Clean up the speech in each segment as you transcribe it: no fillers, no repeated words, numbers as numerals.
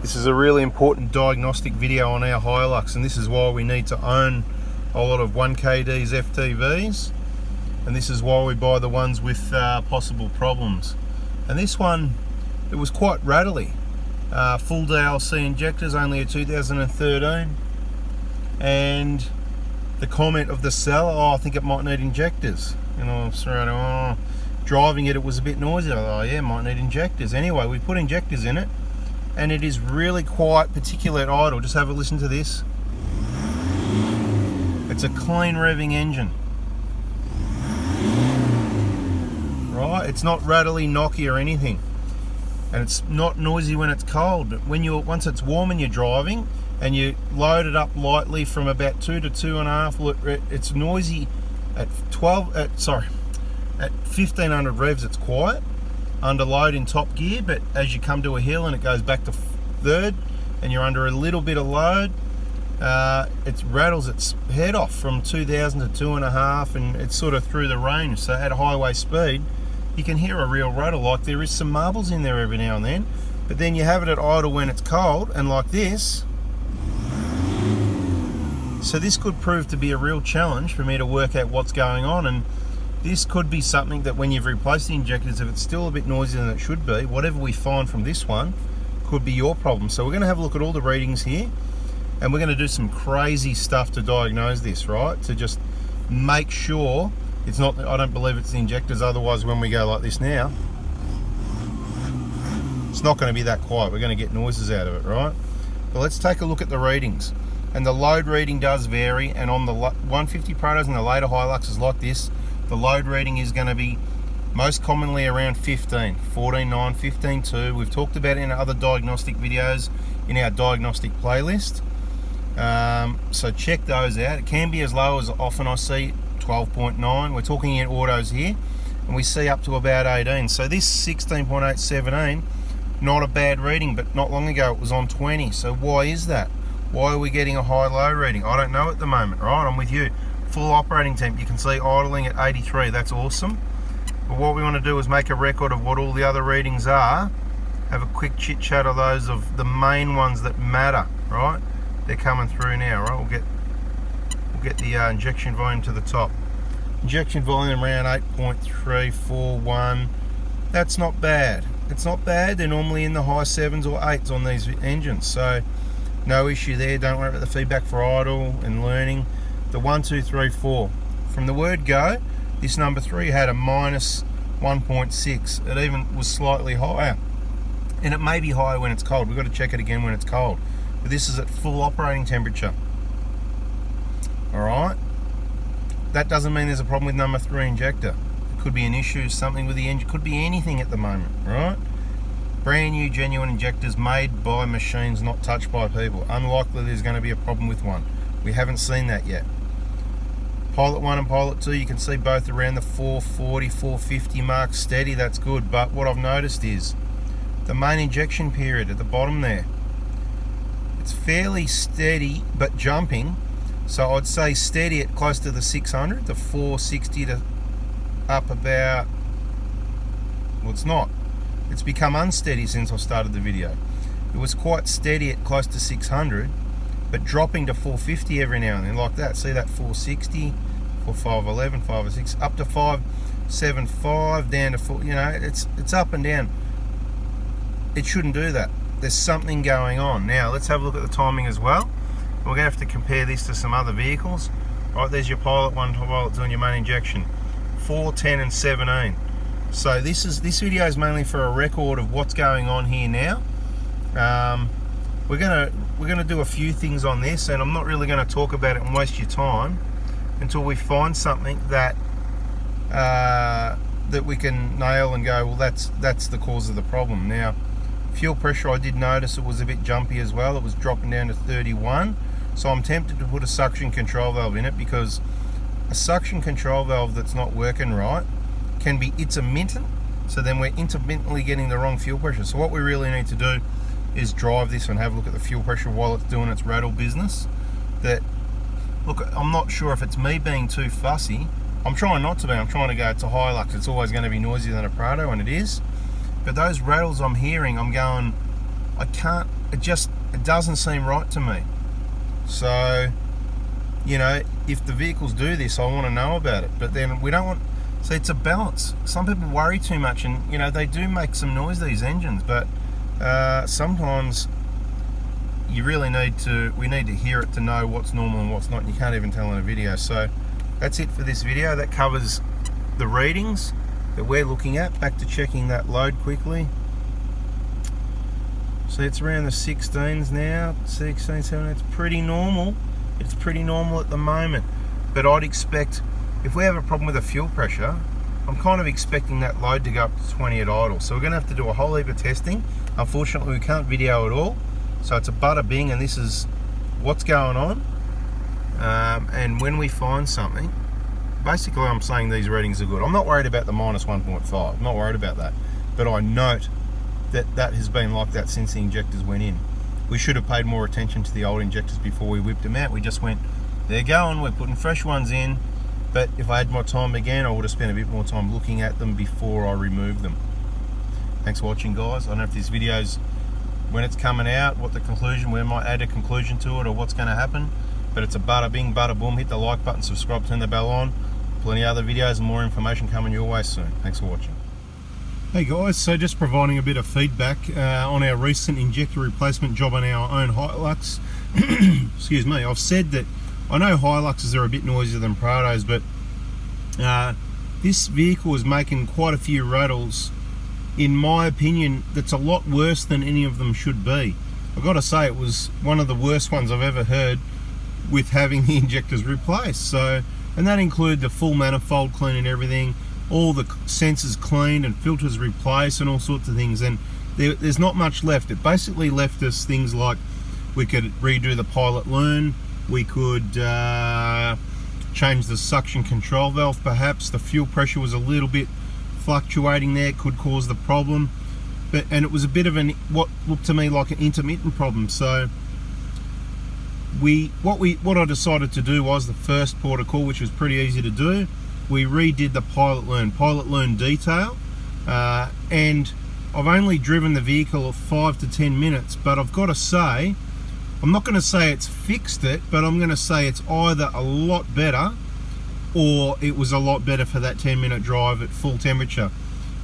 This is a really important diagnostic video on our Hilux, and this is why we need to own a lot of 1kDs FTVs, and this is why we buy the ones with possible problems. And this one, it was quite rattly. Full DLC injectors, only a 2013, and the comment of the seller, oh, I think it might need injectors. And I'm sorry, oh, driving it was a bit noisy. Oh yeah, might need injectors. Anyway, we put injectors in it, and it is really quite particulate idle. Just have a listen to this. It's a clean revving engine. Right, it's not rattly, knocky or anything. And it's not noisy when it's cold, but once it's warm and you're driving and you load it up lightly from about 2 to 2.5, it's noisy at 1500 revs. It's quiet under load in top gear, but as you come to a hill and it goes back to third and you're under a little bit of load, it rattles its head off from 2000 to 2.5, and it's sort of through the range. So at highway speed you can hear a real rattle, like there is some marbles in there every now and then, but then you have it at idle when it's cold and like this. So this could prove to be a real challenge for me to work out what's going on, and this could be something that when you've replaced the injectors, if it's still a bit noisier than it should be, whatever we find from this one could be your problem. So we're going to have a look at all the readings here, and we're going to do some crazy stuff to diagnose this, right? To just make sure it's not, I don't believe it's the injectors, otherwise when we go like this now, it's not going to be that quiet. We're going to get noises out of it, right? But let's take a look at the readings. And the load reading does vary, and on the 150 Prados and the later Hiluxes like this, the load reading is going to be most commonly around 15, 14.9, 15.2. We've talked about it in other diagnostic videos in our diagnostic playlist. So check those out. It can be as low as often I see 12.9. We're talking in autos here, and we see up to about 18. So this 16.8, 17, not a bad reading, but not long ago it was on 20. So why is that? Why are we getting a high-low reading? I don't know at the moment, right? I'm with you. Full operating temp, you can see idling at 83. That's awesome. But what we want to do is make a record of what all the other readings are. Have a quick chit chat of those, of the main ones that matter, right? They're coming through now, right? We'll get the injection volume to the top. Injection volume around 8.341. That's not bad. It's not bad. They're normally in the high 7s or 8s on these engines, so no issue there. Don't worry about the feedback for idle and learning. The 1, 2, 3, 4. From the word go, this number 3 had a minus 1.6. It even was slightly higher, and it may be higher when it's cold. We've got to check it again when it's cold. But this is at full operating temperature. Alright, that doesn't mean there's a problem with number 3 injector. It could be an issue, something with the engine, could be anything at the moment, right? Brand new, genuine injectors made by machines, not touched by people. Unlikely there's going to be a problem with one. We haven't seen that yet. Pilot 1 and Pilot 2, you can see both around the 440, 450 mark, steady, that's good. But what I've noticed is the main injection period at the bottom there, it's fairly steady but jumping. So I'd say steady at close to the 600, the 460 to up about, well, it's not. It's become unsteady since I started the video. It was quite steady at close to 600, but dropping to 450 every now and then, like that. See that 460, 511, 506, up to 575, down to 4. You know, it's up and down. It shouldn't do that. There's something going on. Now let's have a look at the timing as well. We're going to have to compare this to some other vehicles. Right, there's your Pilot 1, Pilot 2, and your main injection. 4, 10, and 17. So this video is mainly for a record of what's going on here now. We're gonna do a few things on this, and I'm not really going to talk about it and waste your time until we find something that that we can nail and go, well, that's the cause of the problem. Now, fuel pressure, I did notice it was a bit jumpy as well. It was dropping down to 31. So I'm tempted to put a suction control valve in it, because a suction control valve that's not working right can be intermittent. So then we're intermittently getting the wrong fuel pressure. So what we really need to do is drive this and have a look at the fuel pressure while it's doing its rattle business. That, look, I'm not sure if it's me being too fussy. I'm trying not to be. I'm trying to go, it's a Hilux, it's always going to be noisier than a Prado, and it is. But those rattles I'm hearing, I'm going, I can't it doesn't seem right to me. So, you know, if the vehicles do this, I want to know about it. But then we don't want. So it's a balance. Some people worry too much, and you know they do make some noise, these engines. But sometimes you really need to. We need to hear it to know what's normal and what's not. And you can't even tell in a video. So that's it for this video. That covers the readings that we're looking at. Back to checking that load quickly. So it's around the 16s now, 16, 17. It's pretty normal. It's pretty normal at the moment. But I'd expect, if we have a problem with the fuel pressure, I'm kind of expecting that load to go up to 20 at idle. So we're going to have to do a whole heap of testing. Unfortunately, we can't video at all. So it's a bada bing, and this is what's going on. And when we find something, basically I'm saying these readings are good. I'm not worried about the minus 1.5. I'm not worried about that. But I note that has been like that since the injectors went in. We should have paid more attention to the old injectors before we whipped them out. We just went, they're going, we're putting fresh ones in. But if I had more time again, I would have spent a bit more time looking at them before I removed them. Thanks for watching, guys. I don't know if this video's, when it's coming out, what the conclusion, we might add a conclusion to it or what's going to happen. But it's a bada bing, bada boom. Hit the like button, subscribe, turn the bell on. Plenty of other videos and more information coming your way soon. Thanks for watching. Hey guys, so just providing a bit of feedback on our recent injector replacement job on our own Hilux. Excuse me, I've said that I know Hiluxes are a bit noisier than Prados, but this vehicle is making quite a few rattles, in my opinion, that's a lot worse than any of them should be. I've got to say, it was one of the worst ones I've ever heard with having the injectors replaced. So, and that included the full manifold clean and everything, all the sensors cleaned and filters replaced and all sorts of things, and there's not much left. It basically left us things like we could redo the pilot learn, we could change the suction control valve perhaps, the fuel pressure was a little bit fluctuating there, could cause the problem, and it was a bit of what looked to me like an intermittent problem. So what I decided to do was the first port of call, which was pretty easy to do. We redid the pilot learn detail, and I've only driven the vehicle 5 to 10 minutes, but I've got to say, I'm not going to say it's fixed it, but I'm going to say it's either a lot better or it was a lot better for that 10-minute drive at full temperature.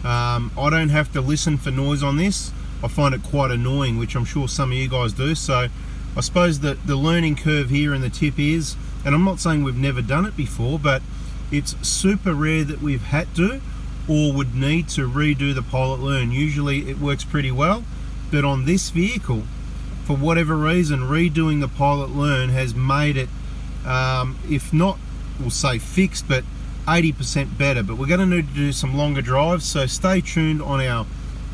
I don't have to listen for noise on this. I find it quite annoying, which I'm sure some of you guys do. So I suppose that the learning curve here and the tip is, and I'm not saying we've never done it before, but it's super rare that we've had to or would need to redo the pilot learn. Usually it works pretty well, but on this vehicle, for whatever reason, redoing the pilot learn has made it, if not, we'll say fixed, but 80% better. But we're going to need to do some longer drives, so stay tuned on our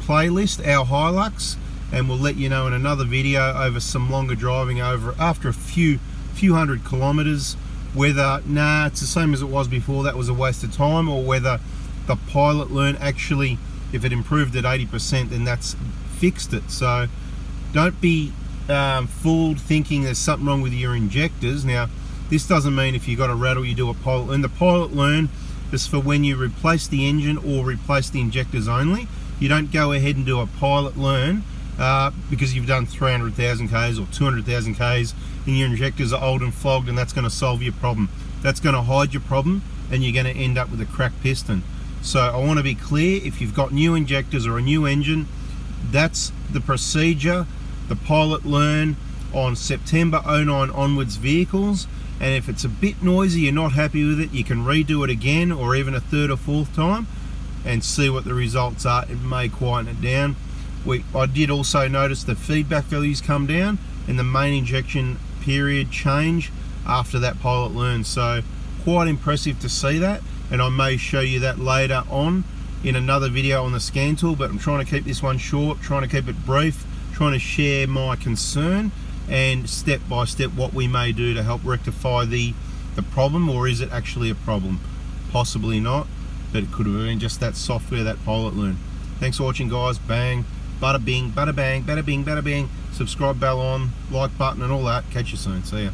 playlist, our Hilux, and we'll let you know in another video over some longer driving over after a few hundred kilometers, whether it's the same as it was before, that was a waste of time, or whether the pilot learn actually, if it improved at 80%, then that's fixed it. So don't be fooled thinking there's something wrong with your injectors. Now, this doesn't mean if you got a rattle you do a pilot learn. The pilot learn is for when you replace the engine or replace the injectors only. You don't go ahead and do a pilot learn because you've done 300,000 Ks or 200,000 Ks and your injectors are old and flogged, and that's going to solve your problem. That's going to hide your problem, and you're going to end up with a cracked piston. So I want to be clear, if you've got new injectors or a new engine, that's the procedure, the pilot learn on September 09 onwards vehicles. And if it's a bit noisy, you're not happy with it, you can redo it again or even a third or fourth time and see what the results are. It may quieten it down. I did also notice the feedback values come down and the main injection period change after that pilot learn. So quite impressive to see that, and I may show you that later on in another video on the scan tool, but I'm trying to keep this one short, trying to keep it brief, trying to share my concern and step by step what we may do to help rectify the problem. Or is it actually a problem? Possibly not, but it could have been just that software, that pilot learn. Thanks for watching, guys. Bang, bada bing, bada bang, bada bing, bada bing. Subscribe bell on, like button and all that. Catch you soon. See ya.